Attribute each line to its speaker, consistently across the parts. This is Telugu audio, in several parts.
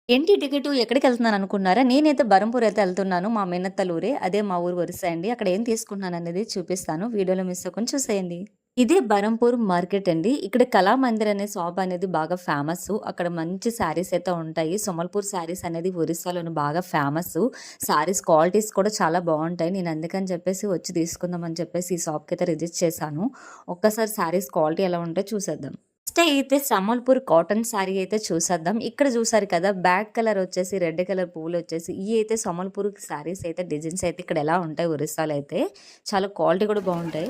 Speaker 1: ఏంటి టికెటు ఎక్కడికెళ్తున్నాననుకున్నారా? నేనైతే బరంపూర్ అయితే ఎళ్తున్నాను. మా మేనత్తల ఊరే. అదే మా ఊరు ఒరిస్స అండి. అక్కడ ఏం తీసుకుంటున్నాననేది చూపిస్తాను. వీడియోలో మిస్ అవ్వకుండా చూసేయండి. ఇదే బరంపూర్ మార్కెట్ అండి. ఇక్కడ కళామందిర్ అనే షాప్ అనేది బాగా ఫేమస్సు. అక్కడ మంచి శారీస్ అయితే ఉంటాయి. సొమల్పూర్ శారీస్ అనేది ఒరిస్సాలోని బాగా ఫేమస్సు. శారీస్ క్వాలిటీస్ కూడా చాలా బావుంటాయి. నేను అందుకని చెప్పేసి వచ్చి తీసుకుందామని చెప్పేసి ఈ షాప్‌కైతే రిజిస్ట్ చేశాను. ఒక్కసారి శారీస్ క్వాలిటీ ఎలా ఉంటాయో చూసేద్దాం. ఫస్ట్ అయితే సంబల్పూర్ కాటన్ శారీ అయితే చూసేద్దాం. ఇక్కడ చూసారు కదా! బ్యాక్ కలర్ వచ్చేసి రెడ్ కలర్ పువ్వులొచ్చేసి ఇయి అయితే సంబల్పూర్ శారీస్ అయితే డిజైన్స్ అయితే ఇక్కడ ఎలా ఉంటాయి ఒరిస్సాలో అయితే. చాలా క్వాలిటీ కూడా బావుంటాయి.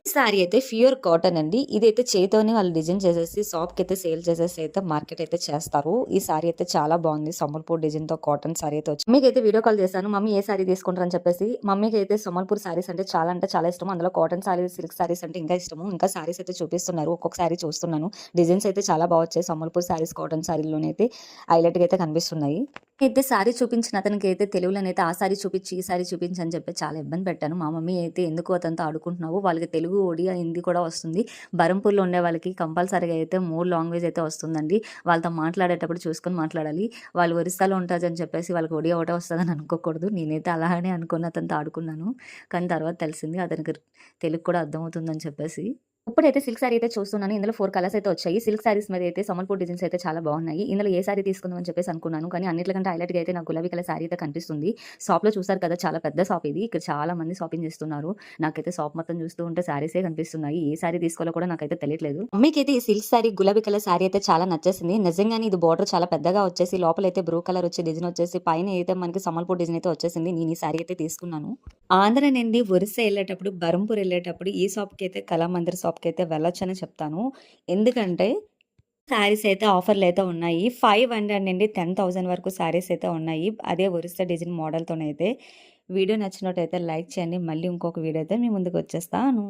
Speaker 1: సారీ అయితే ప్యూర్ కాటన్ అండి. ఇదైతే చేత్తోనే వాళ్ళు డిజైన్ చేసేసి షాప్‌కైతే సేల్ చేసేసి అయితే మార్కెట్ అయితే చేస్తారు. ఈ సారీ అయితే చాలా బాగుంది. సంబల్పూర్ డిజైన్‌తో కాటన్ సారీ అయితే వచ్చింది. మమ్మీకైతే వీడియో కాల్ చేశాను. మమ్మీ ఏ సారీ తీసుకుంటారని చెప్పేసి. మమ్మీకైతే సంబల్పూర్ సారీస్ అంటే చాలా ఇష్టం. అందులో కాటన్ సారీస్, సిల్క్ సారీస్ అంటే ఇంకా ఇష్టము. ఇంకా సారీస్ అయితే చూపిస్తున్నారు. ఒక్కొక్క సారీ చూస్తున్నాను. డిజైన్స్ అయితే చాలా వచ్చాయి. సంబల్పూర్ సారీస్, కాటన్ సారీల్లోనైతే హైలైట్‌గా అయితే కనిపిస్తున్నాయి. అయితే సారీ చూపించిన అతనికైతే తెలుగులోనైతే ఆ సారీ చూపించి, ఈ సారీ చూపించి అని చెప్పి చాలా ఇబ్బంది పెట్టాను. మా మమ్మీ అయితే ఎందుకు అతనితో ఆడుకుంటున్నావు? వాళ్ళకి తెలుగు, ఒడియా, హిందీ కూడా వస్తుంది. బరంపూర్‌లో ఉండే వాళ్ళకి కంపల్సరీగా అయితే 3 లాంగ్వేజ్ అయితే వస్తుందండి. వాళ్ళతో మాట్లాడేటప్పుడు చూసుకొని మాట్లాడాలి. వాళ్ళు ఒరిస్సాలో ఉంటారని చెప్పేసి వాళ్ళకి ఒడియా ఒకటే వస్తదని అనుకోకూడదు. నేనైతే అలానే అనుకుని అతనితో ఆడుకున్నాను. కానీ తర్వాత తెలిసింది అతనికి తెలుగు కూడా అర్థమవుతుందని చెప్పేసి. ఇప్పుడైతే సిల్క్ సారీ అయితే చూస్తున్నాను. ఇందులో 4 కలర్స్ అయితే వచ్చాయి. సిల్క్ సారీస్ మీద అయితే సంబల్పూర్ డిజైన్స్ అయితే చాలా బాగున్నాయి. ఇందులో ఏ సారీ తీసుకుందాం అని చెప్పేసి అనుకున్నాను. కానీ అన్నిట్లకంటే హైలైట్‌గా అయితే నాకు గులాబీ కలర్ సారీ అయితే కనిపిస్తుంది. షాప్‌లో చూసారు కదా! చాలా పెద్ద షాప్ ఇది. ఇక్కడ చాలా మంది షాపింగ్ చేస్తున్నారు. నాకైతే షాప్ మొత్తం చూస్తూ ఉంటే సారీసే కనిపిస్తున్నాయి. ఏ సారీ తీసుకోవాలో కూడా నాకైతే తెలియట్లేదు. మమ్మీకైతే ఈ సిల్క్ సారీ, గులాబీ కలర్ సారీ అయితే చాలా నచ్చేసింది. నిజంగానే ఇది బోర్డర్ చాలా పెద్దగా వచ్చేసి లోపలైతే బ్లూ కలర్ వచ్చి డిజైన్ వచ్చేసి పైన అయితే మనకి సంబల్పూర్ డిజైన్ అయితే వచ్చేసింది. నేను ఈ సారీ అయితే తీసుకున్నాను. ఆంధ్ర నుండి ఒరిస్సా ఎళ్ళేటప్పుడు, బరంపూర్ ఎళ్ళేటప్పుడు ఈ షాప్‌కైతే కళామందిర్ షాప్‌కైతే వెళ్ళొచ్చని చెప్తాను. ఎందుకంటే శారీస్ అయితే ఆఫర్‌లయితే ఉన్నాయి. 500 నుండి 10,000 వరకు శారీస్ అయితే ఉన్నాయి. అదే ఒరిస్సా డిజైన్ మోడల్‌తోనైతే. వీడియో నచ్చినట్టయితే లైక్ చేయండి. మళ్ళీ ఇంకొక వీడియో అయితే మీ ముందుకొచ్చేస్తాను.